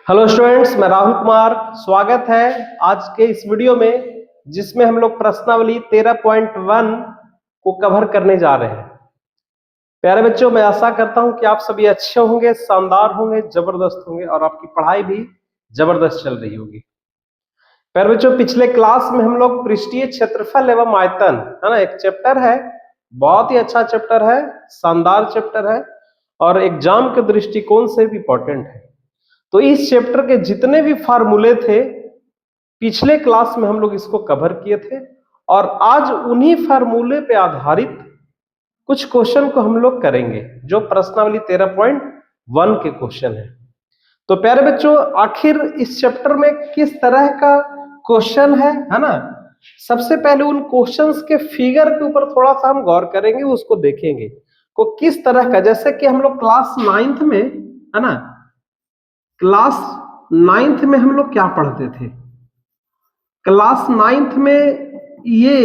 Hello students, मैं राहुल कुमार। स्वागत है आज के इस वीडियो में, जिसमें हम लोग प्रश्नावली 13.1 को कवर करने जा रहे हैं। प्यारे बच्चों, मैं आशा करता हूं कि आप सभी अच्छे होंगे, शानदार होंगे, जबरदस्त होंगे और आपकी पढ़ाई भी जबरदस्त चल रही होगी। प्यारे बच्चों, पिछले क्लास में हम लोग पृष्ठीय क्षेत्रफल एवं आयतन, है ना, एक चैप्टर है, बहुत ही अच्छा चैप्टर है, शानदार चैप्टर है और एग्जाम के दृष्टिकोण से भी इंपॉर्टेंट है। तो इस चैप्टर के जितने भी फार्मूले थे, पिछले क्लास में हम लोग इसको कवर किए थे और आज उन्हीं फार्मूले पे आधारित कुछ क्वेश्चन को हम लोग करेंगे, जो प्रश्नावली 13.1 के क्वेश्चन है। तो प्यारे बच्चों, आखिर इस चैप्टर में किस तरह का क्वेश्चन है ना, सबसे पहले उन क्वेश्चंस के फिगर के ऊपर थोड़ा सा हम गौर करेंगे, उसको देखेंगे को किस तरह का, जैसे कि हम लोग क्लास 9th में, है ना, क्लास 9th में हम लोग क्या पढ़ते थे? क्लास 9th में ये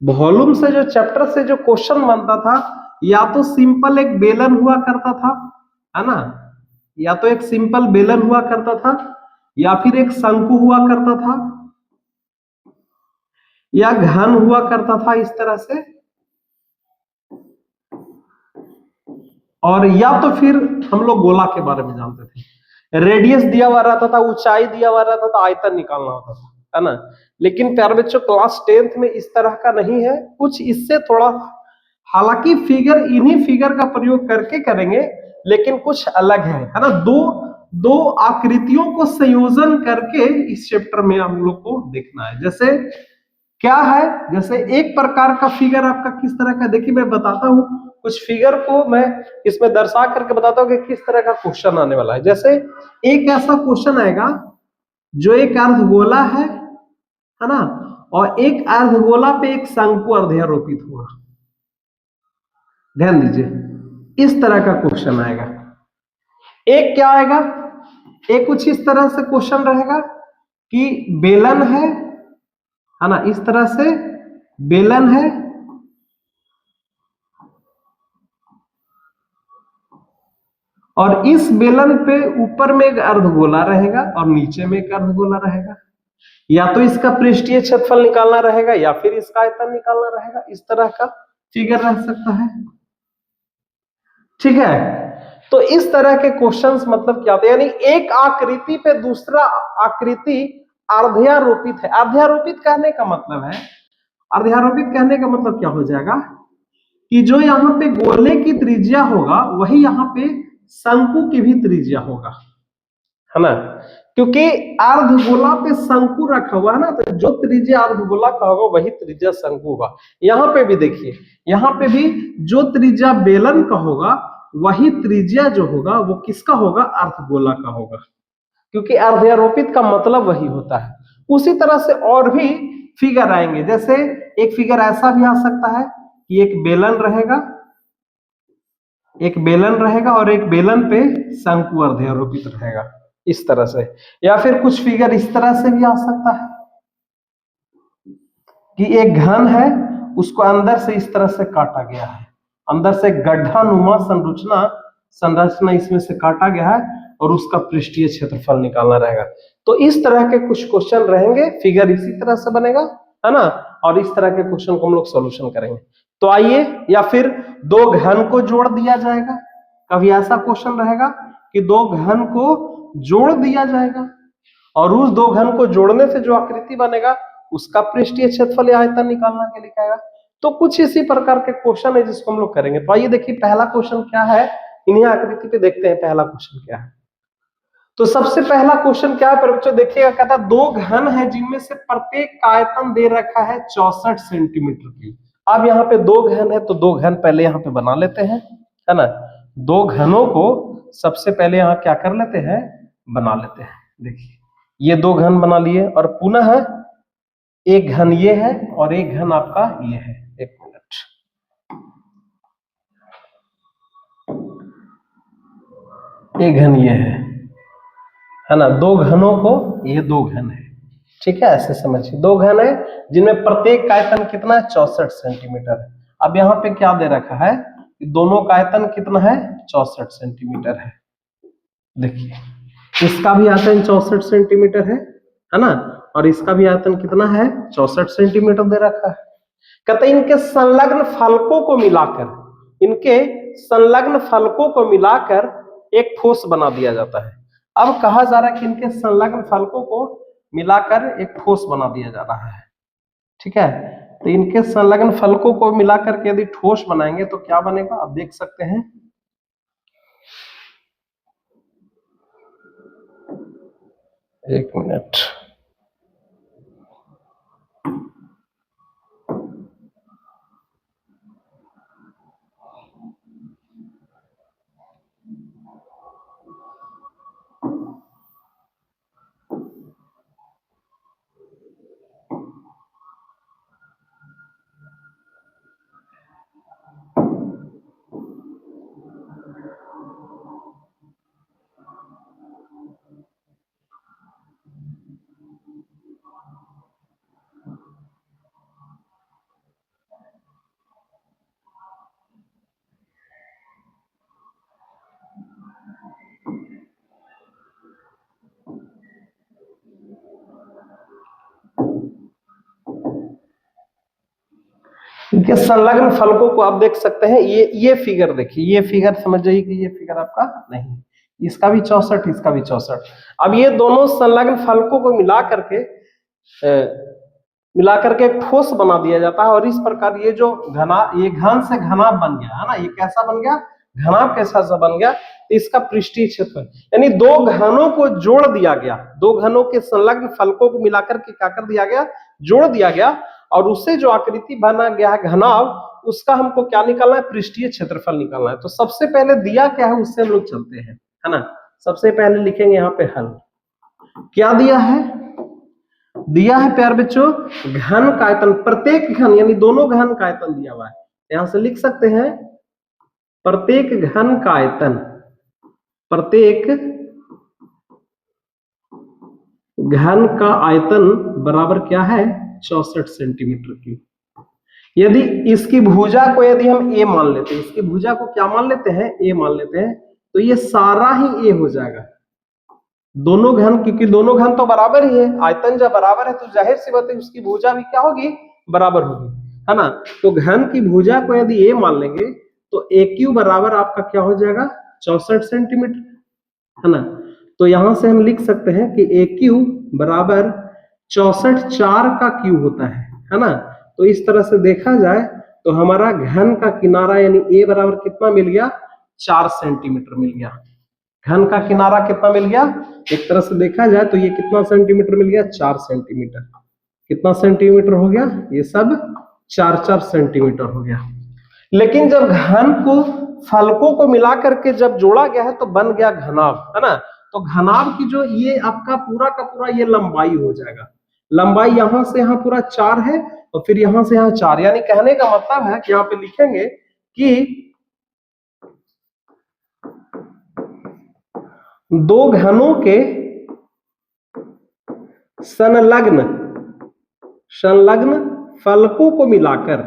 वॉल्यूम से जो चैप्टर से जो क्वेश्चन बनता था, या तो सिंपल एक बेलन हुआ करता था, है ना, या तो एक सिंपल बेलन हुआ करता था, या फिर एक शंकु हुआ करता था, या घन हुआ करता था इस तरह से, और या तो फिर हम लोग गोला के बारे में जानते थे। रेडियस दिया हुआ रहता था, ऊंचाई दिया हुआ रहता था, आयतन निकालना होता था, है ना। लेकिन प्यारे बच्चों, क्लास 10th में इस तरह का नहीं है, कुछ इससे थोड़ा, हालांकि फिगर इन्हीं फिगर का प्रयोग करके करेंगे, लेकिन कुछ अलग है ना। दो आकृतियों को संयोजन करके इस चैप्टर में हम लोग को देखना है। जैसे क्या है, जैसे एक प्रकार का फिगर आपका किस तरह का, देखिए मैं बताता हूं, कुछ फिगर को मैं इसमें दर्शा करके बताता हूं कि किस तरह का क्वेश्चन आने वाला है। जैसे एक ऐसा क्वेश्चन आएगा जो एक अर्धगोला है ना, और एक अर्धगोला पे एक शंकु अर्धयारोपित होगा। ध्यान दीजिए, इस तरह का क्वेश्चन आएगा। एक क्या आएगा, एक कुछ इस तरह से क्वेश्चन रहेगा कि बेलन है ना, इस तरह से बेलन है और इस बेलन पे ऊपर में एक अर्धगोला रहेगा और नीचे में एक अर्धगोला रहेगा। या तो इसका पृष्ठीय क्षेत्रफल निकालना रहेगा या फिर इसका आयतन निकालना रहेगा। इस तरह का फिगर रह सकता है, ठीक है। तो इस तरह के क्वेश्चंस मतलब क्या होते हैं, यानी एक आकृति पे दूसरा आकृति अर्धयारोपित है। अर्धयारोपित कहने का मतलब है, अर्धयारोपित कहने का मतलब क्या हो जाएगा कि जो यहाँ पे गोले की त्रिज्या होगा वही यहाँ पे शंकु की भी त्रिज्या होगा, है ना। क्योंकि अर्धगोला पे शंकु रखा हुआ है ना, तो जो त्रिज्या अर्धगोला का होगा वही त्रिज्या शंकु होगा। यहाँ पे भी देखिए, यहाँ पे भी जो त्रिज्या बेलन का होगा वही त्रिज्या जो होगा वो किसका होगा, अर्धगोला का होगा, क्योंकि अर्धयारोपित का मतलब वही होता है। उसी तरह से और भी फिगर आएंगे। जैसे एक फिगर ऐसा भी आ सकता है कि एक बेलन रहेगा, एक बेलन रहेगा और एक बेलन पे शंकु अर्धयारोपित रहेगा, इस तरह से। या फिर कुछ फिगर इस तरह से भी आ सकता है कि एक घन है, उसको अंदर से इस तरह से काटा गया है, अंदर से गड्ढा नुमा संरचना इसमें से काटा गया है और उसका पृष्ठीय क्षेत्रफल निकालना रहेगा। तो इस तरह के कुछ क्वेश्चन रहेंगे, फिगर इसी तरह से बनेगा, है ना, और इस तरह के क्वेश्चन को हम लोग सॉल्यूशन करेंगे। तो आइए, या फिर दो घन को जोड़ दिया जाएगा, कभी ऐसा क्वेश्चन रहेगा कि दो घन को जोड़ दिया जाएगा और उस दो घन को जोड़ने से जो आकृति बनेगा उसका पृष्ठीय क्षेत्रफल या आयतन निकालना के लिए कहेगा। तो कुछ इसी प्रकार के क्वेश्चन है जिसको हम लोग करेंगे। तो आइए देखिए, पहला क्वेश्चन क्या है, इन्हीं आकृति पे देखते हैं पहला क्वेश्चन क्या है। तो सबसे पहला क्वेश्चन क्या है बच्चों, देखिएगा, कहता है दो घन है जिनमें से प्रत्येक का आयतन दे रखा है 64 सेंटीमीटर की। अब यहाँ पे दो घन है तो दो घन पहले यहाँ पे बना लेते हैं, है ना। दो घनों को सबसे पहले यहाँ क्या कर लेते हैं, बना लेते हैं। देखिए, ये दो घन बना लिए और पुनः एक घन ये है और एक घन आपका ये है। एक मिनट, एक घन ये है ना। दो घनों को, ये दो घन है, ठीक है, ऐसे समझिए। दो घन है जिनमें प्रत्येक का आयतन कितना है, 64 सेंटीमीटर है। अब यहाँ पे क्या दे रखा है कि दोनों का आयतन कितना है, 64 सेंटीमीटर है। देखिए, इसका भी आयतन 64 सेंटीमीटर है ना, और इसका भी आयतन कितना है 64 सेंटीमीटर दे रखा है। कहते हैं इनके संलग्न फलकों को मिलाकर, इनके संलग्न फलकों को मिलाकर एक ठोस बना दिया जाता है। अब कहा जा रहा है कि इनके संलग्न फलकों को मिलाकर एक ठोस बना दिया जा रहा है, ठीक है। तो इनके संलग्न फलकों को मिलाकर के यदि ठोस बनाएंगे तो क्या बनेगा, आप देख सकते हैं। एक मिनट, इनके संलग्न फलकों को आप देख सकते हैं। ये फिगर देखिए, ये फिगर समझ जाइए कि ये फिगर आपका नहीं, इसका भी 64, इसका भी 64। अब ये दोनों संलग्न फलकों को मिला करके एक ठोस बना दिया जाता है, और इस प्रकार ये जो ये घन से घनाभ बन गया है ना, ये कैसा बन गया, घनाभ कैसा सा बन गया, तो इसका पृष्ठीय क्षेत्र यानी दो घनों को जोड़ दिया गया, दो घनों के संलग्न फलकों को मिलाकर के क्या कर दिया गया, जोड़ दिया गया, और उससे जो आकृति बना गया है घनाभ, उसका हमको क्या निकालना है, पृष्ठीय क्षेत्रफल निकालना है। तो सबसे पहले दिया क्या है उससे हम लोग चलते हैं, है ना। सबसे पहले लिखेंगे यहाँ पे हल, क्या दिया है, दिया है प्यार बच्चों घन का आयतन, प्रत्येक घन यानी दोनों घन का आयतन दिया हुआ है। यहां से लिख सकते हैं प्रत्येक घन का आयतन, प्रत्येक घन का आयतन बराबर क्या है 64 सेंटीमीटर की। यदि इसकी भुजा को यदि हम ए मान लेते हैं, इसकी भुजा को क्या मान लेते हैं, ए मान लेते हैं, तो ये सारा ही ए हो जाएगा। दोनों घन, क्योंकि दोनों घन तो बराबर ही है, आयतन जब बराबर है तो जाहिर सी बात है उसकी भुजा भी क्या होगी, बराबर होगी, है ना। तो घन की भुजा को यदि ए मान लेंगे तो ए क्यू बराबर आपका क्या हो जाएगा 64 सेंटीमीटर, है ना। तो यहां से हम लिख सकते हैं कि ए क्यू बराबर 64 4 का क्यू होता है ना। तो इस तरह से देखा जाए तो हमारा घन का किनारा यानी ए बराबर कितना मिल गया 4 सेंटीमीटर मिल गया। घन का किनारा कितना मिल गया, एक तरह से देखा जाए तो ये कितना सेंटीमीटर मिल गया 4 सेंटीमीटर। कितना सेंटीमीटर हो गया, ये सब 4-4 सेंटीमीटर हो गया। लेकिन जब घन को फलकों को मिला करके जब जोड़ा गया है तो बन गया घनाभ, है ना। तो घनाभ की जो ये आपका पूरा का पूरा ये लंबाई हो जाएगा, लंबाई यहां से यहां पूरा 4 है और फिर यहां से यहां 4, यानी कहने का मतलब है कि यहाँ पे लिखेंगे कि दो घनों के संलग्न फलकों को मिलाकर,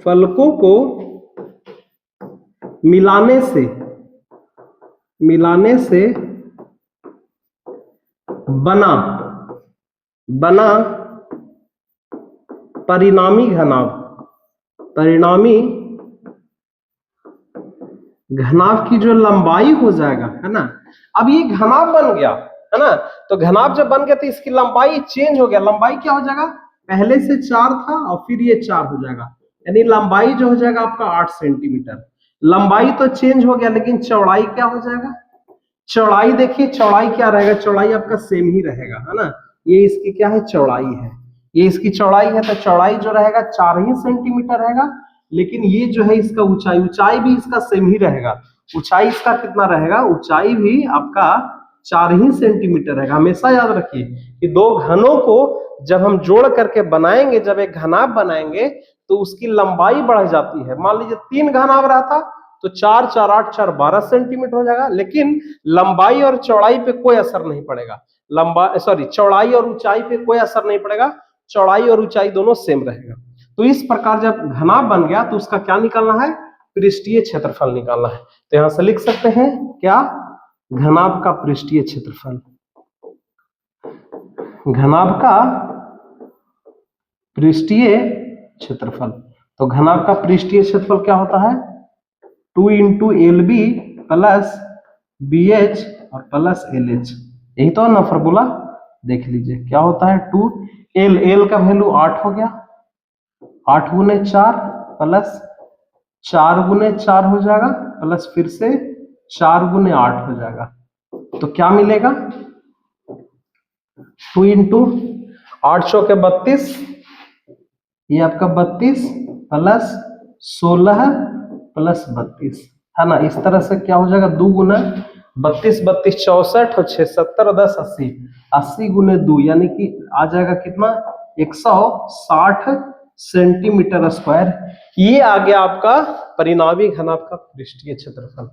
फलकों को मिलाने से बना परिणामी घनाभ की जो लंबाई हो जाएगा, है ना। अब ये घनाभ बन गया, है ना। तो घनाभ जब बन गया तो इसकी लंबाई चेंज हो गया, लंबाई क्या हो जाएगा, पहले से 4 था और फिर ये 4 हो जाएगा, यानी लंबाई जो हो जाएगा आपका 8 सेंटीमीटर। लंबाई तो चेंज हो गया लेकिन चौड़ाई क्या हो जाएगा, चौड़ाई देखिए, चौड़ाई क्या रहेगा, चौड़ाई आपका सेम ही रहेगा, है ना। ये इसकी क्या है, चौड़ाई है, ये इसकी चौड़ाई है, तो चौड़ाई जो रहेगा 4 ही सेंटीमीटर रहेगा। लेकिन ये जो है इसका ऊंचाई भी इसका सेम ही रहेगा। ऊंचाई इसका कितना रहेगा, ऊंचाई भी आपका 4 ही सेंटीमीटर रहेगा। हमेशा याद रखिए कि दो घनों को जब हम जोड़ करके बनाएंगे, जब एक घनाभ बनाएंगे तो उसकी लंबाई बढ़ जाती है। मान लीजिए 3 घनाभ रहा था तो 4 4 8 4 12 सेंटीमीटर हो जाएगा, लेकिन लंबाई और चौड़ाई पे कोई असर नहीं पड़ेगा। चौड़ाई और ऊंचाई पे कोई असर नहीं पड़ेगा, चौड़ाई और ऊंचाई दोनों सेम रहेगा। तो इस प्रकार जब घनाभ बन गया तो उसका क्या निकालना है, पृष्ठीय क्षेत्रफल निकालना है। तो यहां से लिख सकते हैं क्या, घनाभ का पृष्ठीय क्षेत्रफल, घनाभ का पृष्ठीय क्षेत्रफल। तो घनाभ का पृष्ठीय क्षेत्रफल क्या होता है? 2 into L B plus B H और प्लस एल एच, यही तो है ना फॉर्मूला। देख लीजिए क्या होता है, 2 एल, एल का वैल्यू 8 हो गया, 8 गुने 4 प्लस 4 गुने 4 हो जाएगा, प्लस फिर से 4 गुने 8 हो जाएगा। तो क्या मिलेगा? 2 इंटू 8 चौके 32, ये आपका 32 प्लस 16 प्लस 32 है ना। इस तरह से क्या हो जाएगा, 2 गुना 32 32 64 और 6 70 और 10 80, 80 गुने 2 यानी कि आ जाएगा कितना, 160 सेंटीमीटर स्क्वायर। ये आ गया आपका परिणामी घनाभ का पृष्ठीय क्षेत्रफल,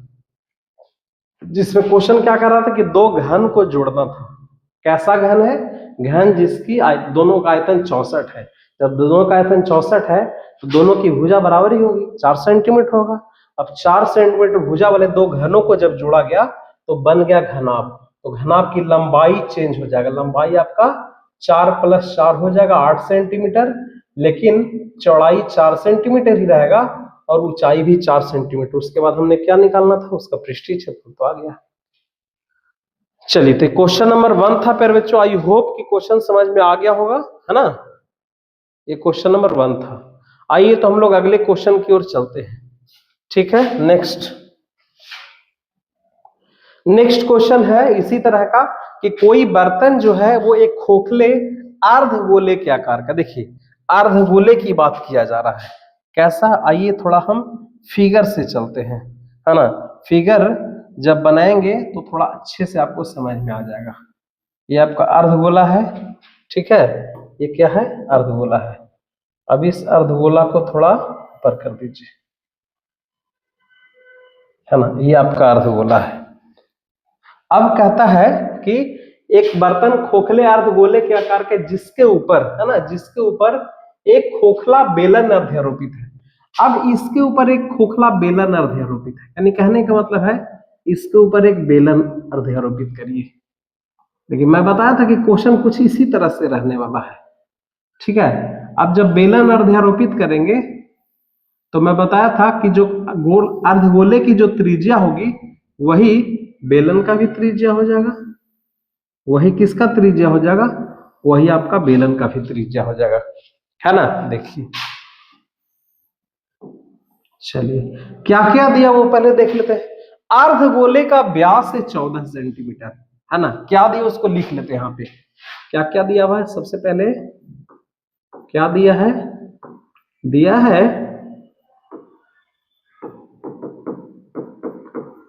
जिसमें क्वेश्चन क्या कर रहा था कि दो घन को जोड़ना था। कैसा घन है? घन जिसकी दोनों का आयतन 64 है। जब दोनों का आयतन 64 है तो दोनों की भुजा बराबर ही होगी, 4 सेंटीमीटर होगा। अब 4 सेंटीमीटर भुजा वाले दो घनों को जब जोड़ा गया तो बन गया घनाभ। तो घनाभ की लंबाई चेंज हो जाएगा, लंबाई आपका 4 प्लस 4 हो जाएगा 8 सेंटीमीटर, लेकिन चौड़ाई 4 सेंटीमीटर ही रहेगा और ऊंचाई भी 4 सेंटीमीटर। उसके बाद हमने क्या निकालना था, उसका पृष्ठीय क्षेत्रफल तो आ गया। चलिए, तो क्वेश्चन नंबर 1 था प्यारे बच्चों। आई होप कि क्वेश्चन समझ में आ गया होगा, है ना। ये क्वेश्चन नंबर 1 था। आइए तो हम लोग अगले क्वेश्चन की ओर चलते हैं। ठीक है, नेक्स्ट क्वेश्चन है इसी तरह का कि कोई बर्तन जो है वो एक खोखले अर्धगोले के आकार का, देखिए अर्धगोले की बात किया जा रहा है। कैसा? आइए थोड़ा हम फिगर से चलते हैं, है ना। फिगर जब बनाएंगे तो थोड़ा अच्छे से आपको समझ में आ जाएगा। ये आपका अर्धगोला है, ठीक है। ये क्या है? अर्धगोला है। अब इस अर्धगोला को थोड़ा ऊपर कर दीजिए, है ना। ये आपका अर्धगोला है। अब कहता है कि एक बर्तन खोखले अर्धगोले के आकार के जिसके ऊपर, है ना, जिसके ऊपर एक खोखला बेलन अध्यारोपित है। अब इसके ऊपर एक खोखला बेलन अध्यारोपित है, यानी कहने का मतलब है इसके ऊपर एक बेलन अध्यारोपित करिए। देखिए मैं बताया था कि क्वेश्चन कुछ इसी तरह से रहने वाला है, ठीक है। अब जब बेलन अध्यारोपित करेंगे तो मैं बताया था कि जो गोल अर्धगोले की जो त्रिज्या होगी वही बेलन का भी त्रिज्या हो जाएगा। वही किसका त्रिज्या हो जाएगा? वही आपका बेलन का भी त्रिज्या हो जाएगा, है ना। देखिए चलिए क्या क्या दिया वो पहले देख लेते हैं। अर्धगोले का व्यास है 14 सेंटीमीटर, है ना। क्या दिया उसको लिख लेते हैं। यहाँ पे क्या क्या दिया हुआ है? सबसे पहले क्या दिया है? दिया है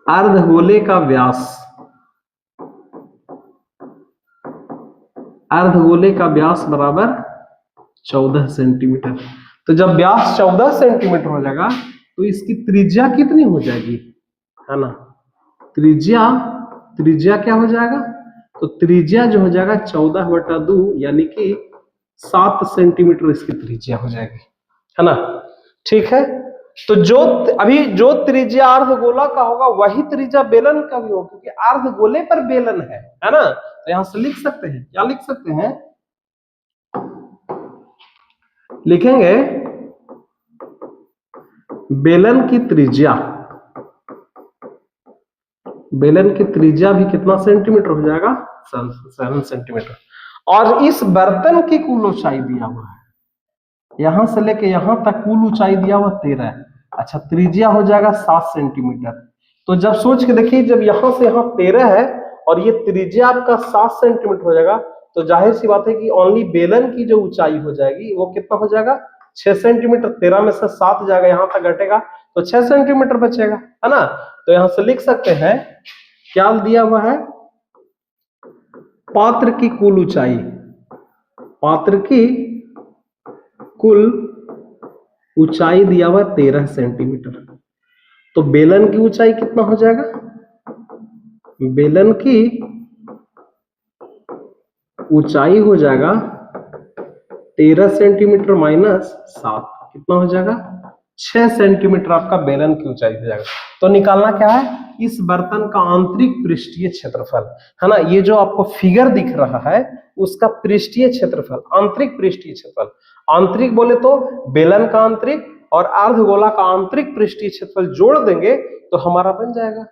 अर्धगोले का व्यास, अर्धगोले का व्यास बराबर 14 सेंटीमीटर। तो जब व्यास 14 सेंटीमीटर हो जाएगा तो इसकी त्रिज्या कितनी हो जाएगी, है ना। त्रिज्या क्या हो जाएगा? तो त्रिज्या जो हो जाएगा 14/2 यानी कि 7 सेंटीमीटर इसकी त्रिज्या हो जाएगी, है ना। ठीक है, तो जो अभी जो त्रिज्या अर्धगोला का होगा वही त्रिज्या बेलन का भी होगा, क्योंकि अर्धगोले पर बेलन है ना। तो यहां से लिख सकते हैं, क्या लिख सकते हैं? लिखेंगे बेलन की त्रिज्या, बेलन की त्रिज्या भी कितना सेंटीमीटर हो जाएगा? 7 सेंटीमीटर। और इस बर्तन की कुल ऊंचाई दिया हुआ है, यहां से लेके यहां तक कुल ऊंचाई दिया हुआ 13 है। अच्छा, त्रिज्या हो जाएगा 7 सेंटीमीटर। तो जब सोच के देखिए, जब यहां से यहां 13 है और ये त्रिज्या आपका 7 सेंटीमीटर हो जाएगा, तो जाहिर सी बात है कि ओनली बेलन की जो ऊंचाई हो जाएगी वो कितना हो जाएगा? 6 सेंटीमीटर। 13 में से 7 जाएगा, यहां तक घटेगा तो 6 सेंटीमीटर बचेगा, है ना। तो यहां से लिख सकते हैं क्या दिया हुआ है? पात्र की कुल ऊंचाई, पात्र की कुल ऊंचाई दिया हुआ 13 सेंटीमीटर। तो बेलन की ऊंचाई कितना हो जाएगा? बेलन की ऊंचाई हो जाएगा 13 सेंटीमीटर माइनस 7, कितना हो जाएगा? 6 सेंटीमीटर आपका बेलन की ऊंचाई हो जाएगा। तो निकालना क्या है? इस बर्तन का आंतरिक पृष्ठीय क्षेत्रफल, है ना। ये जो आपको फिगर दिख रहा है उसका पृष्ठीय क्षेत्रफल, आंतरिक पृष्ठीय क्षेत्रफल, आंतरिक बोले तो बेलन का आंतरिक और अर्धगोला का आंतरिक पृष्ठीय क्षेत्रफल जोड़ देंगे तो हमारा बन जाएगा,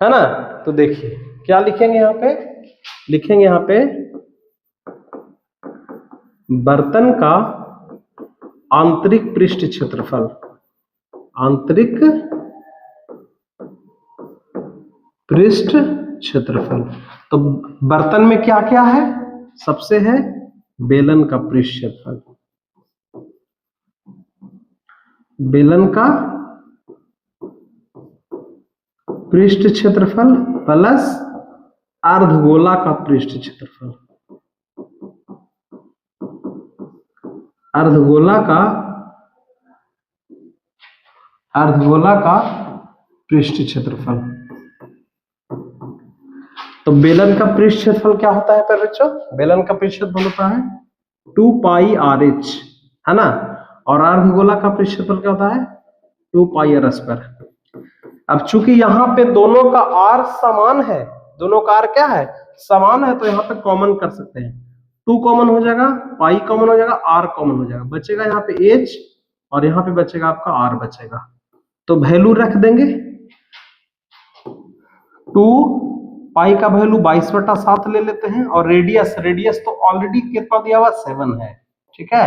है ना। तो देखिए क्या लिखेंगे यहाँ पे, लिखेंगे यहाँ पे बर्तन का आंतरिक पृष्ठ क्षेत्रफल, आंतरिक पृष्ठ क्षेत्रफल। तो बर्तन में क्या क्या है, सबसे है बेलन का पृष्ठ क्षेत्रफल, बेलन का पृष्ठ क्षेत्रफल प्लस अर्धगोला का पृष्ठ क्षेत्रफल, अर्धगोला का पृष्ठ क्षेत्रफल। तो बेलन का पृष्ठ क्षेत्रफल क्या होता है बच्चों, बेलन का पृष्ठ क्षेत्रफल होता है 2 पाई आर एच, है ना, और अर्धगोला का पृष्ठ क्षेत्रफल क्या होता है 2 पाई आर स्क्वायर। अब चूंकि यहाँ पे दोनों का आर समान है, दोनों का आर क्या है समान है, तो यहाँ पे कॉमन कर सकते हैं, 2 कॉमन हो जाएगा, पाई कॉमन हो जाएगा, आर कॉमन हो जाएगा, बचेगा यहाँ पे एच और यहाँ पे बचेगा आपका आर बचेगा। तो वैल्यू रख देंगे, 2 पाई का वैल्यू 22/7 ले लेते हैं, और रेडियस, रेडियस तो ऑलरेडी कितना दिया हुआ 7 है, ठीक है।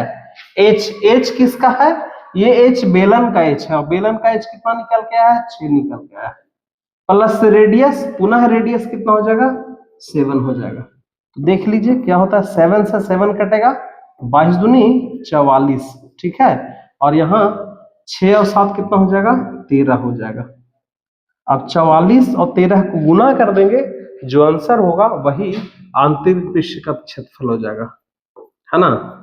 एच, एच किसका है, ये एच बेलन का एच है, और बेलन का एच कितना निकल के आया है 6 निकल के आया है, प्लस रेडियस, पुनः रेडियस कितना हो जाएगा 7 हो जाएगा। तो देख लीजिए क्या होता है, 7 से 7 कटेगा, 22 दूनी 44, ठीक है, और यहाँ 6 और 7 कितना हो जाएगा 13 हो जाएगा। अब 44 और 13 को गुना कर देंगे, जो आंसर होगा वही आंतरिक पृष्ठ का क्षेत्रफल हो जाएगा, है ना।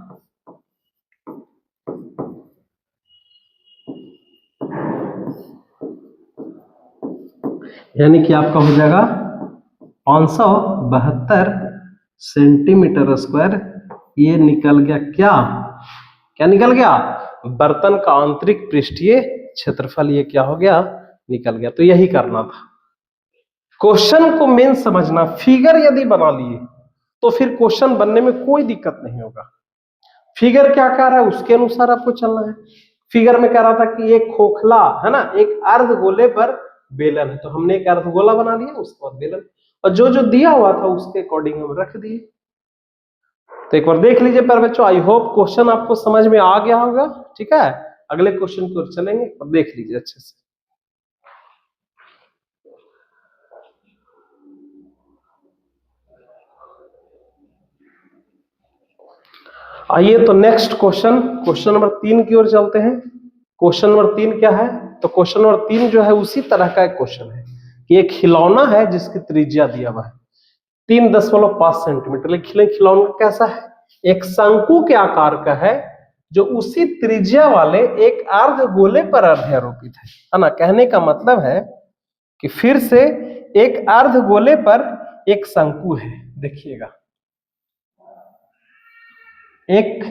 यानी कि आपका हो जाएगा 572 सेंटीमीटर स्क्वायर। ये निकल गया क्या, क्या निकल गया, बर्तन का आंतरिक पृष्ठीय क्षेत्रफल, ये क्या हो गया निकल गया। तो यही करना था, क्वेश्चन को मेन समझना, फिगर यदि बना लिए तो फिर क्वेश्चन बनने में कोई दिक्कत नहीं होगा। फिगर क्या कह रहा है उसके अनुसार आपको चलना है। फिगर में कह रहा था कि एक खोखला है ना, एक अर्धगोले पर बेलन है, तो हमने एक अर्धगोला बना लिया, उसके बाद बेलन, और जो जो दिया हुआ था उसके अकॉर्डिंग हम रख दिए। तो एक बार देख लीजिए पर बच्चों, आई होप क्वेश्चन आपको समझ में आ गया होगा, ठीक है। अगले क्वेश्चन की ओर चलेंगे और देख लीजिए अच्छे से। आइए तो नेक्स्ट क्वेश्चन, क्वेश्चन नंबर 3 की ओर चलते हैं। क्वेश्चन नंबर 3 क्या है, तो क्वेश्चन नंबर 3 जो है उसी तरह का एक क्वेश्चन है कि एक खिलौना है जिसकी त्रिज्या दिया हुआ है 3.5 सेंटीमीटर, लेकिन खिलौना कैसा है, एक शंकु के आकार का है, जो उसी त्रिज्या वाले एक अर्धगोले पर अध्यारोपित है ना। कहने का मतलब है कि फिर से एक अर्धगोले पर एक शंकु है, देखिएगा एक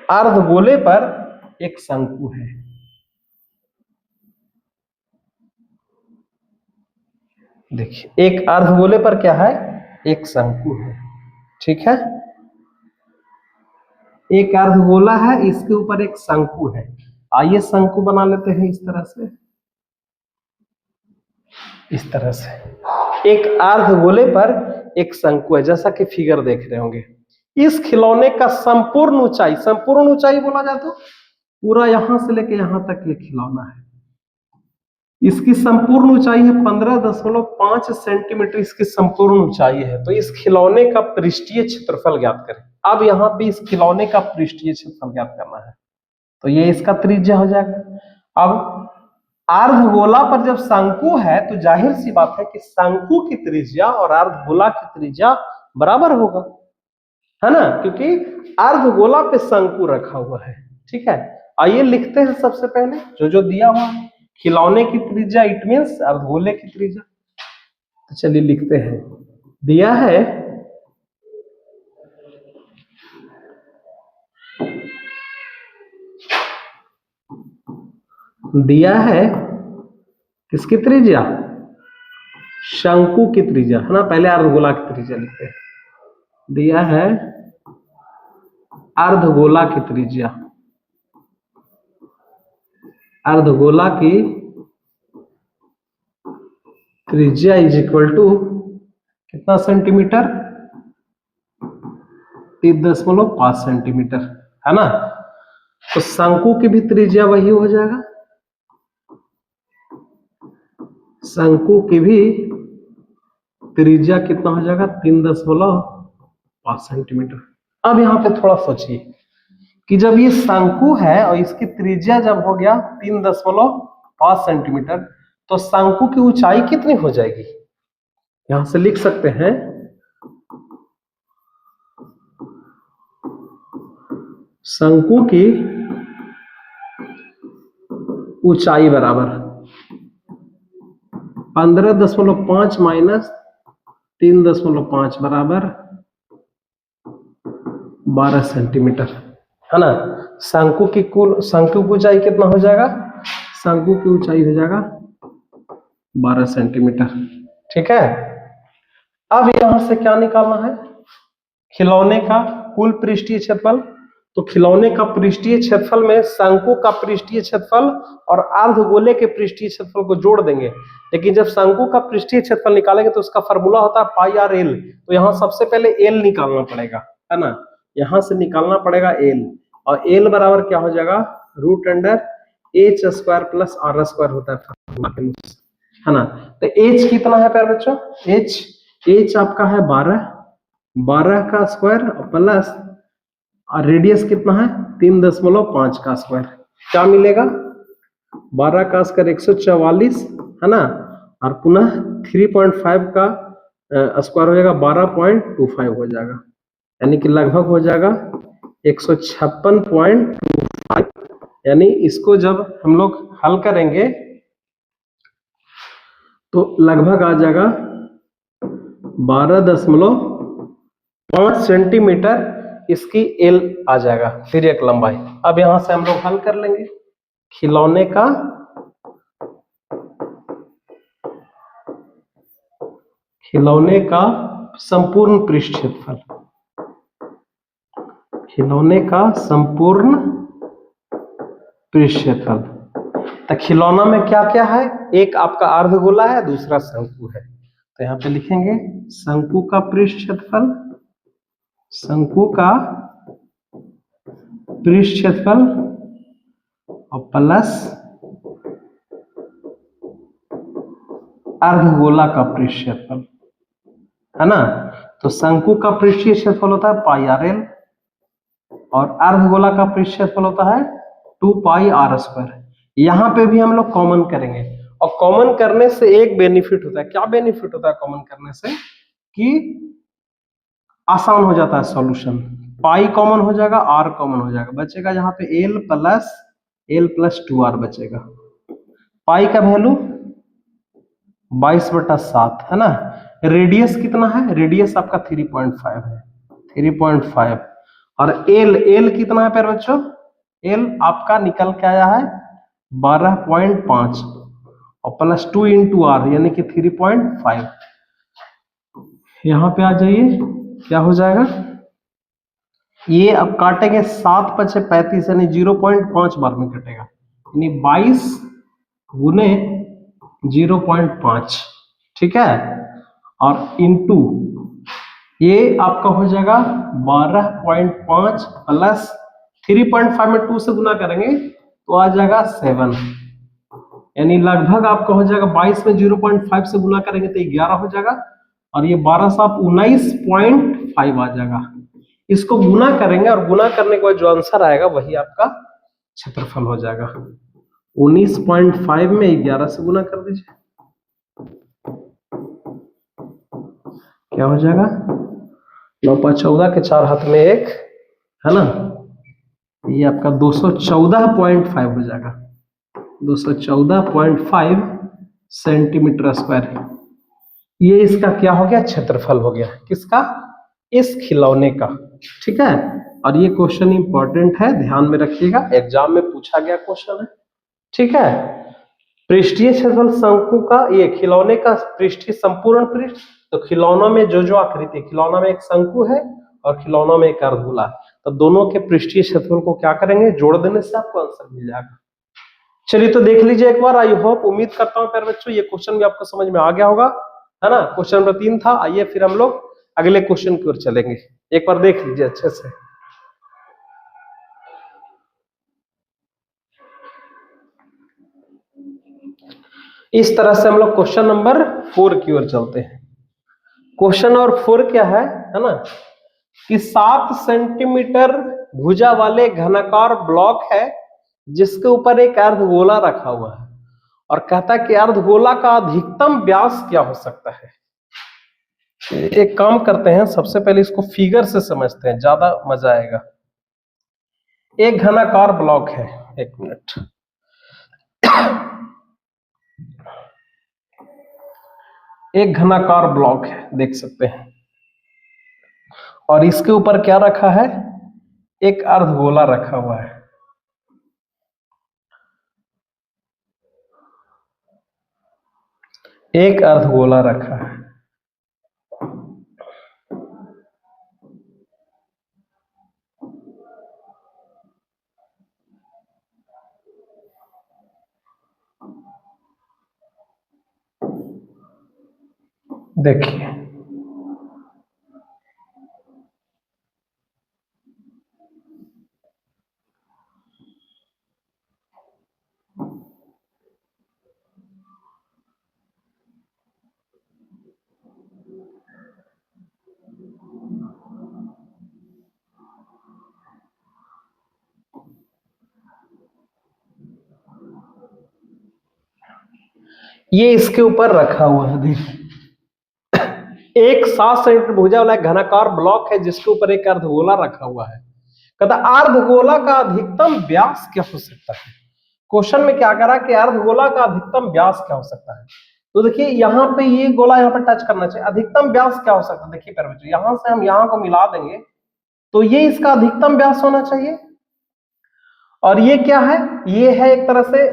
अर्धगोले पर एक शंकु है, देखिए एक अर्धगोले पर क्या है एक शंकु है, ठीक है, एक अर्धगोला है, इसके ऊपर एक शंकु है। आइए शंकु बना लेते हैं इस तरह से, इस तरह से एक अर्धगोले पर एक शंकु है, जैसा कि फिगर देख रहे होंगे। इस खिलौने का संपूर्ण ऊंचाई, संपूर्ण ऊंचाई बोला जाए तो पूरा यहां से लेके यहां तक ये खिलौना है, इसकी संपूर्ण ऊंचाई है 15.5 सेंटीमीटर, इसकी संपूर्ण ऊंचाई है। तो इस खिलौने का पृष्ठीय क्षेत्रफल ज्ञात करें। अब यहाँ पे इस खिलौने का पृष्ठीय क्षेत्रफल ज्ञात करना है, तो ये इसका त्रिज्या हो जाएगा। अब अर्धगोला पर जब शंकु है तो जाहिर सी बात है कि शंकु की त्रिज्या और अर्धगोला की त्रिज्या बराबर होगा, है ना, क्योंकि अर्धगोला पे शंकु रखा हुआ है, ठीक है। आइए लिखते हैं सबसे पहले जो जो दिया हुआ है, खिलौने की त्रिज्या इट मींस अर्धगोले की त्रिज्या। तो चलिए लिखते हैं, दिया है किसकी त्रिज्या? शंकु की त्रिज्या, है ना। पहले अर्धगोला की त्रिज्या लिखते हैं। दिया है अर्धगोला की त्रिज्या, अर्धगोला की त्रिज्या इज इक्वल टू कितना सेंटीमीटर? 3.5 सेंटीमीटर, है ना। तो शंकु की भी त्रिज्या वही हो जाएगा, शंकु की भी त्रिज्या कितना हो जाएगा? 3.5 सेंटीमीटर। अब यहाँ पे थोड़ा सोचिए कि जब ये शंकु है और इसकी त्रिज्या जब हो गया 3.5 सेंटीमीटर, तो शंकु की ऊंचाई कितनी हो जाएगी? यहां से लिख सकते हैं शंकु की ऊंचाई बराबर 15.5 माइनस 3.5 बराबर 12 सेंटीमीटर, है ना। शंकु की ऊंचाई कितना हो जाएगा? शंकु की ऊंचाई हो जाएगा 12 सेंटीमीटर, ठीक है। अब यहां से क्या निकालना है? खिलौने का कुल पृष्ठीय क्षेत्रफल। तो खिलौने का पृष्ठीय क्षेत्रफल में शंकु का पृष्ठीय क्षेत्रफल और अर्धगोले के पृष्ठीय क्षेत्रफल को जोड़ देंगे। लेकिन जब शंकु का पृष्ठीय क्षेत्रफल निकालेंगे तो उसका फॉर्मूला होता है पाई आर एल। तो यहाँ सबसे पहले एल निकालना पड़ेगा, है ना। यहां से निकालना पड़ेगा एल, और एल बराबर क्या हो जाएगा? Root under H square plus R square होता है ना। तो एच कितना है प्यारे बच्चों? एच आपका है 12 का स्क्वायर प्लस और रेडियस कितना है? 3.5 का स्क्वायर। क्या मिलेगा? 12 का स्क्वायर 144, है ना, और पुनः 3.5 का स्क्वायर हो जाएगा 12.25 हो जाएगा, यानी कि लगभग हो जाएगा 156.25। यानी इसको जब हम लोग हल करेंगे तो लगभग आ जाएगा 12.5 सेंटीमीटर इसकी एल आ जाएगा, फिर एक लंबाई। अब यहां से हम लोग हल कर लेंगे। खिलौने का संपूर्ण पृष्ठ क्षेत्रफल, खिलौने का संपूर्ण पृष्ठ क्षेत्रफल। तो खिलौना में क्या क्या है? एक आपका अर्धगोला है, दूसरा शंकु है। तो यहाँ पे लिखेंगे शंकु का पृष्ठ क्षेत्रफल, शंकु का पृष्ठ क्षेत्रफल और प्लस अर्धगोला का पृष्ठ क्षेत्रफल, है ना। तो शंकु का पृष्ठीय क्षेत्रफल होता है पाई आर एल और अर्धगोला का पृष्ठ क्षेत्रफल होता है 2 पाई आर स्क्वायर। यहां पे भी हम लोग कॉमन करेंगे, और कॉमन करने से एक बेनिफिट होता है। क्या बेनिफिट होता है कॉमन करने से? कि आसान हो जाता है सॉल्यूशन। पाई कॉमन हो जाएगा, आर कॉमन हो जाएगा, बचेगा यहाँ पे एल प्लस 2r बचेगा। पाई का वैल्यू 22/7, है ना। रेडियस कितना है? रेडियस आपका 3.5 है, 3.5। और एल कितना है प्यारे बच्चों? एल आपका निकल के आया है 12.5 और प्लस 2 इंटू आर यानी कि 3.5। यहां पे आ जाइए, क्या हो जाएगा? ये अब काटेंगे 7 × 5 = 35, यानी 0.5 बार में कटेगा, यानी 22 गुने 0.5, ठीक है। और इंटू ये आपका हो जाएगा 12.5 प्लस 3.5 में 2 से गुना करेंगे तो आ जाएगा 7, यानी लगभग आपका हो जाएगा 22 में 0.5 से गुना करेंगे तो 11 हो जाएगा, और ये 12 7 19.5 आ जाएगा। इसको गुना करेंगे और गुना करने के बाद जो आंसर आएगा वही आपका क्षेत्रफल हो जाएगा। 19.5 में 11 से गुना कर दीजिए, क्या हो जाएगा? 9 × 5 = 14 के 4 हाथ में 1, है ना। ये आपका 214.5 हो जाएगा, 214.5 सेंटीमीटर स्क्वायर। ये इसका क्या हो गया? क्षेत्रफल हो गया। किसका? इस खिलौने का, ठीक है। और ये क्वेश्चन इंपॉर्टेंट है, ध्यान में रखिएगा, एग्जाम में पूछा गया क्वेश्चन है, ठीक है। पृष्ठीय क्षेत्रफल शंकु का, ये खिलौने का पृष्ठीय संपूर्ण पृष्ठ, तो खिलौनों में जो जो आकृति, खिलौना में एक शंकु है और खिलौनों में एक अर्धगोला, तो दोनों के पृष्ठीय क्षेत्रफल को क्या करेंगे, जोड़ देने से आपको आंसर मिल जाएगा। चलिए तो देख लीजिए एक बार। आई होप, उम्मीद करता हूं प्यारे बच्चों ये क्वेश्चन भी आपको समझ में आ गया होगा, है ना। क्वेश्चन नंबर 3 था। आइए फिर हम लोग अगले क्वेश्चन की ओर चलेंगे। एक बार देख लीजिए अच्छे से। इस तरह से हम लोग क्वेश्चन नंबर 4 की ओर चलते हैं। क्वेश्चन नंबर 4 क्या है ना, कि 7 सेंटीमीटर भुजा वाले घनाकार ब्लॉक है जिसके ऊपर एक अर्धगोला रखा हुआ है, और कहता है कि अर्धगोला का अधिकतम व्यास क्या हो सकता है। एक काम करते हैं, सबसे पहले इसको फिगर से समझते हैं, ज्यादा मजा आएगा। एक घनाकार ब्लॉक है, एक मिनट, एक घनाकार ब्लॉक है, देख सकते हैं, और इसके ऊपर क्या रखा है, एक अर्धगोला रखा हुआ है। एक अर्धगोला रखा है। देखिए ये इसके ऊपर रखा हुआ है, देखिए एक 7 सेंटीमीटर भुजा वाला घनाकार ब्लॉक है जिसके ऊपर एक अर्धगोला रखा हुआ है। कहता अर्धगोला का अधिकतम व्यास क्या हो सकता है। क्वेश्चन में क्या करा कि अर्धगोला का अधिकतम व्यास क्या हो सकता है। तो देखिए यहाँ पे ये गोला यहाँ पे टच करना चाहिए, अधिकतम व्यास क्या हो सकता है। देखिए प्यारे बच्चों, यहां से हम यहाँ को मिला देंगे तो ये इसका अधिकतम व्यास होना चाहिए, और ये क्या है, ये है एक तरह से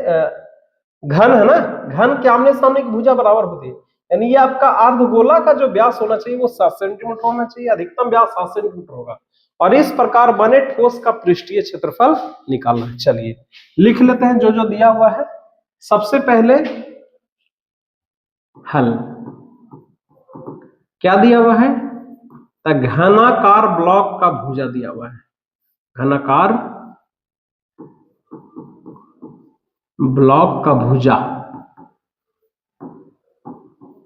घन, है ना। घन के आमने सामने की भुजा बराबर होती है, यानी ये आपका अर्धगोला का जो व्यास होना चाहिए वो 7 सेंटीमीटर होना चाहिए, अधिकतम व्यास 7 सेंटीमीटर होगा, और इस प्रकार बने ठोस का पृष्ठीय क्षेत्रफल निकालना है। चलिए लिख लेते हैं जो जो दिया हुआ है। सबसे पहले हल क्या दिया हुआ है, घनाकार ब्लॉक का भुजा दिया हुआ है, घनाकार ब्लॉक का भुजा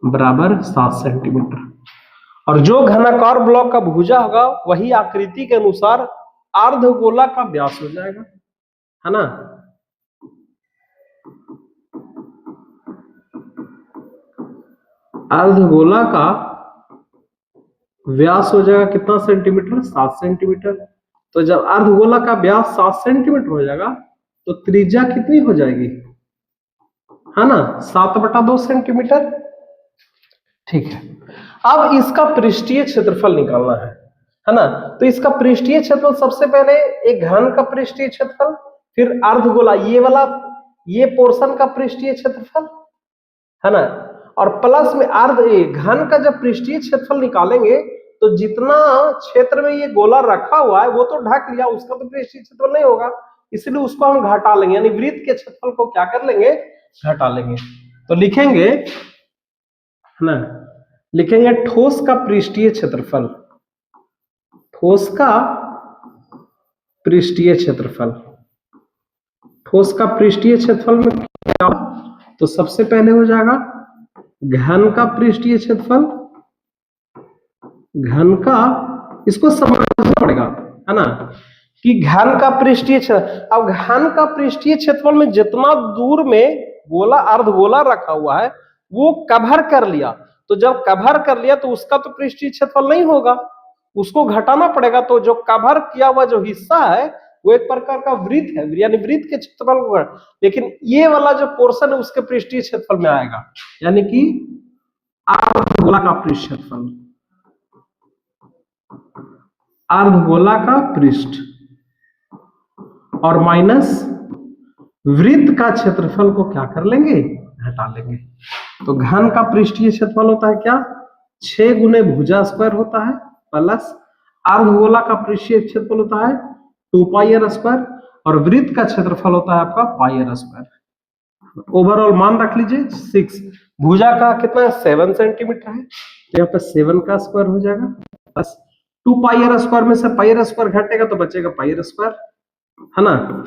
बराबर 7 सेंटीमीटर, और जो घनाकार ब्लॉक का भुजा होगा वही आकृति के अनुसार अर्धगोला का व्यास हो जाएगा, है ना। अर्धगोला का व्यास हो जाएगा कितना सेंटीमीटर, 7 सेंटीमीटर। तो जब अर्धगोला का व्यास 7 सेंटीमीटर हो जाएगा तो त्रिज्या कितनी हो जाएगी, है ना, 7/2 सेंटीमीटर। ठीक है, अब इसका पृष्ठीय क्षेत्रफल निकालना है ना। तो इसका पृष्ठीय क्षेत्रफल सबसे पहले एक घन का पृष्ठीय क्षेत्रफल, फिर अर्धगोला ये वाला, ये पोर्शन का पृष्ठीय क्षेत्रफल, है ना, और प्लस में घन का जब पृष्ठीय क्षेत्रफल निकालेंगे तो जितना क्षेत्र में ये गोला रखा हुआ है वो तो ढक लिया, उसका तो पृष्ठीय क्षेत्रफल नहीं होगा, इसलिए उसको हम घटा लेंगे, यानी वृत्त के क्षेत्रफल को क्या कर लेंगे, घटा लेंगे। तो लिखेंगे, है ना, लिखेंगे ठोस का पृष्ठीय क्षेत्रफल, ठोस का पृष्ठीय क्षेत्रफल, ठोस का पृष्ठीय क्षेत्रफल में क्या, तो सबसे पहले हो जाएगा घन का पृष्ठीय क्षेत्रफल, घन का, इसको समझना पड़ेगा, है ना, कि घन का पृष्ठीय क्षेत्र, अब घन का पृष्ठीय क्षेत्रफल में जितना दूर में गोला अर्धगोला रखा हुआ है वो कवर कर लिया, तो जब कवर कर लिया तो उसका तो पृष्ठीय क्षेत्रफल नहीं होगा, उसको घटाना पड़ेगा। तो जो कवर किया हुआ जो हिस्सा है वो एक प्रकार का वृत्त है, यानी वृत्त के क्षेत्रफल को, लेकिन ये वाला जो पोर्शन है उसके पृष्ठीय क्षेत्रफल में आएगा, यानी कि अर्धगोला का पृष्ठ क्षेत्रफल, अर्धगोला का पृष्ठ, और माइनस वृत्त का क्षेत्रफल को क्या कर लेंगे, हटा लेंगे। तो घन का पृष्ठीय क्षेत्रफल होता है क्या, 6 गुने भुजा स्क्वायर होता है, प्लस अर्धगोला का पृष्ठीय क्षेत्रफल होता है 2 पाई आर स्क्वायर, और वृत्त का क्षेत्रफल होता है आपका पाई आर स्क्वायर। ओवरऑल मान रख लीजिए 6। भुजा का कितना है 7 सेंटीमीटर है, तो यहाँ पे 7 का स्क्वायर हो जाएगा, बस 2 पाई आर स्क्वायर में से पाई आर स्क्वायर घटेगा तो बचेगा पाई आर स्क्वायर, है ना।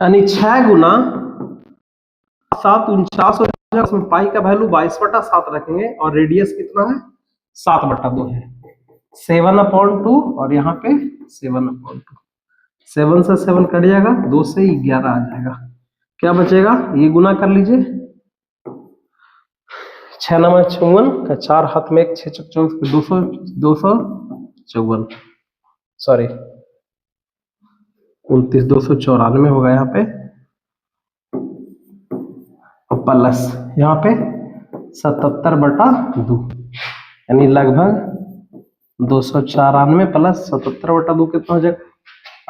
यानी 6 गुना 7 49 हो जाएगा, उसमें पाई का वैल्यू 22/7 रखेंगे और रेडियस कितना है 7/2 है, 7/2 और यहाँ पे 7/2, 7 से 7 कट जाएगा, 2 से 11 आ जाएगा, क्या बचेगा, ये गुना कर लीजिए, 6 9 54 का 4 हाथ में 1 6 24 254 सॉरी 29 294 होगा यहाँ पे, और प्लस यहाँ पे 77/2, यानी लगभग 294 प्लस 77/2 कितना हो जाएगा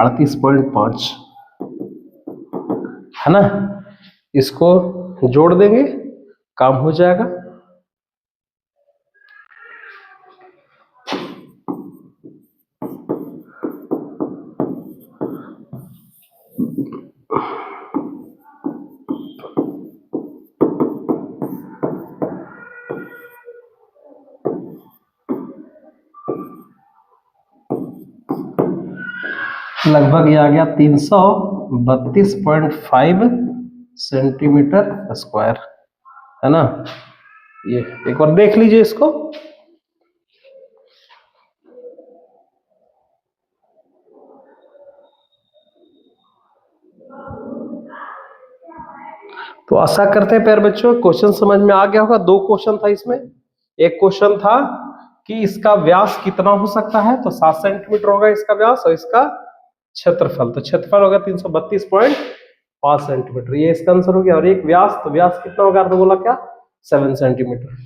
38.5, है ना। इसको जोड़ देंगे, काम हो जाएगा। लगभग ये आ गया 332.5 सेंटीमीटर स्क्वायर, है ना। ये एक बार देख लीजिए इसको, तो आशा करते हैं प्यारे बच्चों क्वेश्चन समझ में आ गया होगा। 2 क्वेश्चन था इसमें, एक क्वेश्चन था कि इसका व्यास कितना हो सकता है, तो 7 सेंटीमीटर होगा इसका व्यास, और इसका क्षेत्रफल, तो क्षेत्रफल होगा 332.5 सेंटीमीटर, ये इसका आंसर हो गया। और एक व्यास, तो व्यास कितना होगा अर्धगोला क्या 7 सेंटीमीटर।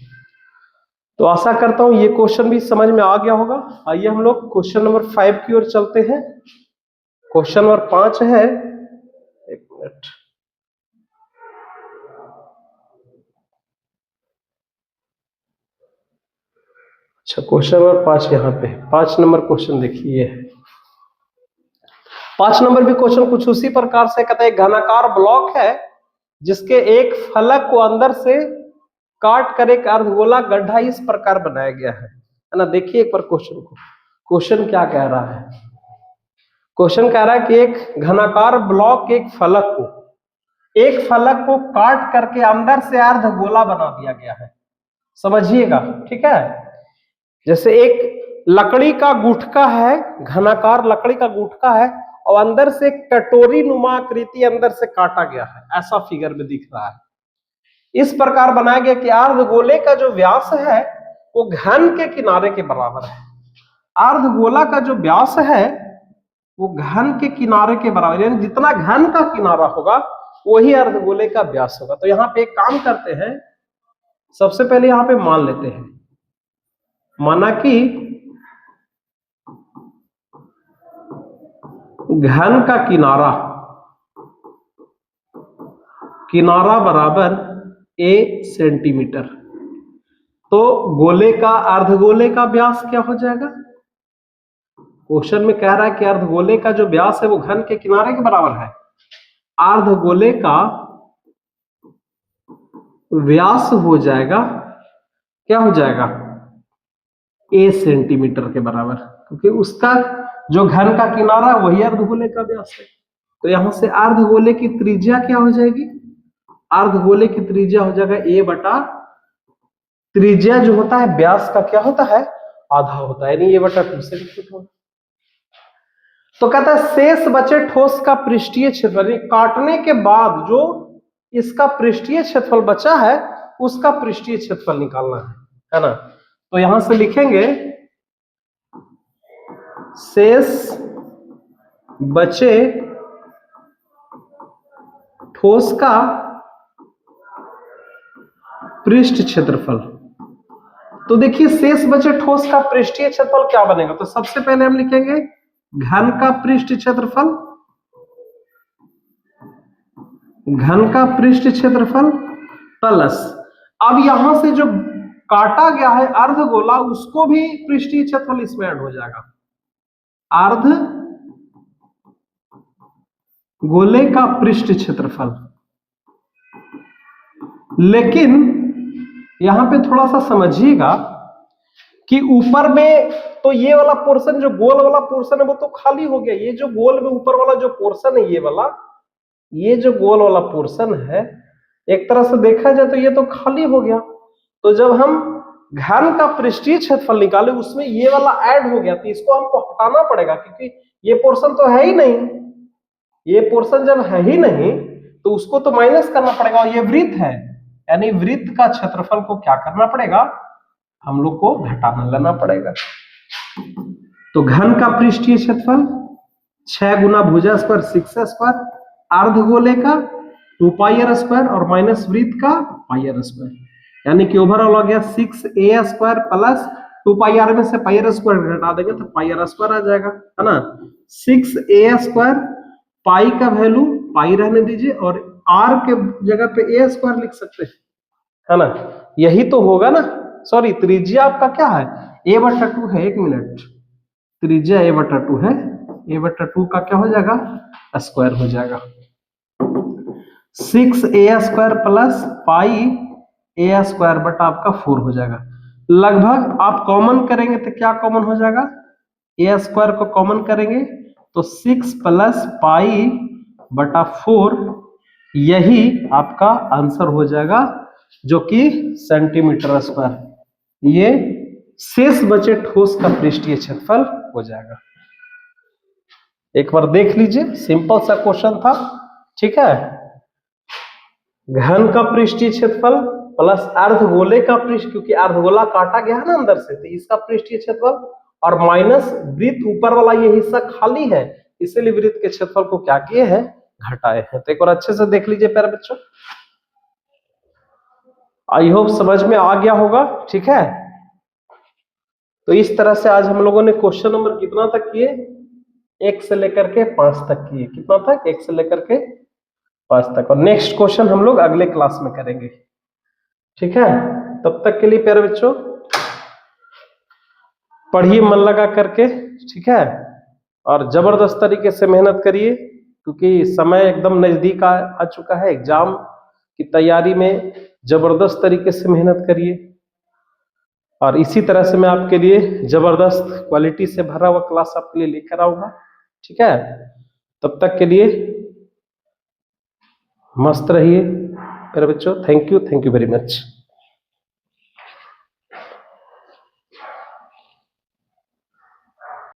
तो आशा करता हूं ये क्वेश्चन भी समझ में आ गया होगा। आइए हम लोग क्वेश्चन नंबर 5 की ओर चलते हैं। क्वेश्चन नंबर 5 है, एक मिनट, अच्छा क्वेश्चन नंबर 5 यहाँ पे, 5 नंबर क्वेश्चन देखिए। 5 नंबर भी क्वेश्चन कुछ उसी प्रकार से कहता है, घनाकार ब्लॉक है जिसके एक फलक को अंदर से काट कर एक अर्धगोला गड्ढा इस प्रकार बनाया गया है ना। देखिए एक बार क्वेश्चन को, क्वेश्चन क्या कह रहा है, क्वेश्चन कह रहा है कि एक घनाकार ब्लॉक एक फलक को काट करके अंदर से अर्धगोला बना दिया गया है, समझिएगा, ठीक है। जैसे एक लकड़ी का गुटका है, घनाकार लकड़ी का गुटका है, और अंदर से कटोरी नुमा आकृति अंदर से काटा गया है, ऐसा फिगर में दिख रहा है। इस प्रकार बनाया गया कि अर्धगोले का जो व्यास है वो घन के किनारे के बराबर है। अर्धगोला का जो व्यास है वो घन के किनारे के बराबर, यानी जितना घन का किनारा होगा वही अर्धगोले का व्यास होगा। तो यहाँ पे एक काम करते हैं, सबसे पहले यहाँ पे मान लेते हैं, माना कि घन का किनारा बराबर a सेंटीमीटर, तो गोले का अर्धगोले का व्यास क्या हो जाएगा, क्वेश्चन में कह रहा है कि अर्धगोले का जो व्यास है वो घन के किनारे के बराबर है, अर्धगोले का व्यास हो जाएगा, क्या हो जाएगा a सेंटीमीटर के बराबर, क्योंकि उसका जो घन का किनारा है वही अर्धगोले का व्यास है। तो यहां से अर्धगोले की त्रिज्या क्या हो जाएगी, अर्धगोले की त्रिज्या हो जाएगा a बटा, त्रिज्या जो होता है व्यास का क्या होता है आधा होता है, यानी a बटा 2 से लिखित होगा। तो कहता है शेष बचे ठोस का पृष्ठीय क्षेत्रफल, काटने के बाद जो इसका पृष्ठीय क्षेत्रफल बचा है उसका पृष्ठीय क्षेत्रफल निकालना है ना। तो यहां से लिखेंगे शेष बचे ठोस का पृष्ठ क्षेत्रफल। तो देखिए शेष बचे ठोस का पृष्ठीय क्षेत्रफल क्या बनेगा, तो सबसे पहले हम लिखेंगे घन का पृष्ठ क्षेत्रफल घन का पृष्ठ क्षेत्रफल प्लस, अब यहां से जो काटा गया है अर्धगोला उसको भी पृष्ठीय क्षेत्रफल इसमें ऐड हो जाएगा, अर्ध गोले का पृष्ठ क्षेत्रफल। लेकिन यहां पे थोड़ा सा समझिएगा कि ऊपर में तो ये वाला पोर्शन जो गोल वाला पोर्शन है वो तो खाली हो गया, ये जो गोल में ऊपर वाला जो पोर्शन है ये वाला, ये जो गोल वाला पोर्शन है एक तरह से देखा जाए तो ये तो खाली हो गया। तो जब हम घन का पृष्ठीय क्षेत्रफल निकाले उसमें ये वाला ऐड हो गया, तो इसको हमको हटाना पड़ेगा क्योंकि ये पोर्शन तो है ही नहीं। ये पोर्शन जब है ही नहीं तो उसको तो माइनस करना पड़ेगा, और ये वृत्त है यानी वृत्त का क्षेत्रफल को क्या करना पड़ेगा, हम लोग को घटाना लेना पड़ेगा। तो घन का पृष्ठीय क्षेत्रफल 6 गुना भुजा स्क्वायर 6 स्क्वायर, अर्धगोले का 2 पाई आर स्क्वायर और माइनस वृत्त का पाई आर स्क्वायर, यानी कि ओवरऑल हो गया 6a square plus 2 pi are में से पाई आर स्क्वायर घटा देंगे तो पाई आर स्क्वायर आ जाएगा, है ना। 6a स्क्वायर, पाई का वैल्यू पाई रहने दीजिए और r के जगह पे a स्क्वायर लिख सकते हैं, है ना। यही तो होगा ना, सॉरी त्रिज्या आपका क्या है a/2 है, 1 मिनट, त्रिज्या a/2 है, a/2 का क्या हो जाएगा स्क्वायर हो जाएगा। 6a square plus pi a square बटा आपका 4 हो जाएगा। लगभग आप कॉमन करेंगे तो क्या कॉमन हो जाएगा, a स्क्वायर को कॉमन करेंगे तो 6 प्लस पाई बटा 4, यही आपका आंसर हो जाएगा जो कि सेंटीमीटर स्क्वायर। ये शेष बचे ठोस का पृष्ठीय क्षेत्रफल हो जाएगा। एक बार देख लीजिए, सिंपल सा क्वेश्चन था, ठीक है। घन का पृष्ठीय क्षेत्रफल प्लस अर्धगोले का पृष्ठ, क्योंकि अर्धगोला काटा गया है ना अंदर से, तो इसका पृष्ठीय क्षेत्रफल और माइनस वृत्त ऊपर वाला ये हिस्सा खाली है, इसीलिए वृत्त के क्षेत्रफल को क्या किए हैं घटाए हैं। तो एक बार अच्छे से देख लीजिए प्यारे बच्चों, आई होप समझ में आ गया होगा, ठीक है। तो इस तरह से आज हम लोगों ने क्वेश्चन नंबर कितना तक किए, 1 से लेकर के 5 तक किए। कितना तक, 1 से लेकर के 5 तक, और नेक्स्ट क्वेश्चन हम लोग अगले क्लास में करेंगे, ठीक है। तब तक के लिए प्यारे बच्चों पढ़िए मन लगा करके, ठीक है, और जबरदस्त तरीके से मेहनत करिए क्योंकि समय एकदम नजदीक आ चुका है। एग्जाम की तैयारी में जबरदस्त तरीके से मेहनत करिए, और इसी तरह से मैं आपके लिए जबरदस्त क्वालिटी से भरा हुआ क्लास आपके लिए लेकर आऊंगा, ठीक है। तब तक के लिए मस्त रहिए मेरे बच्चों, थैंक यू वेरी मच।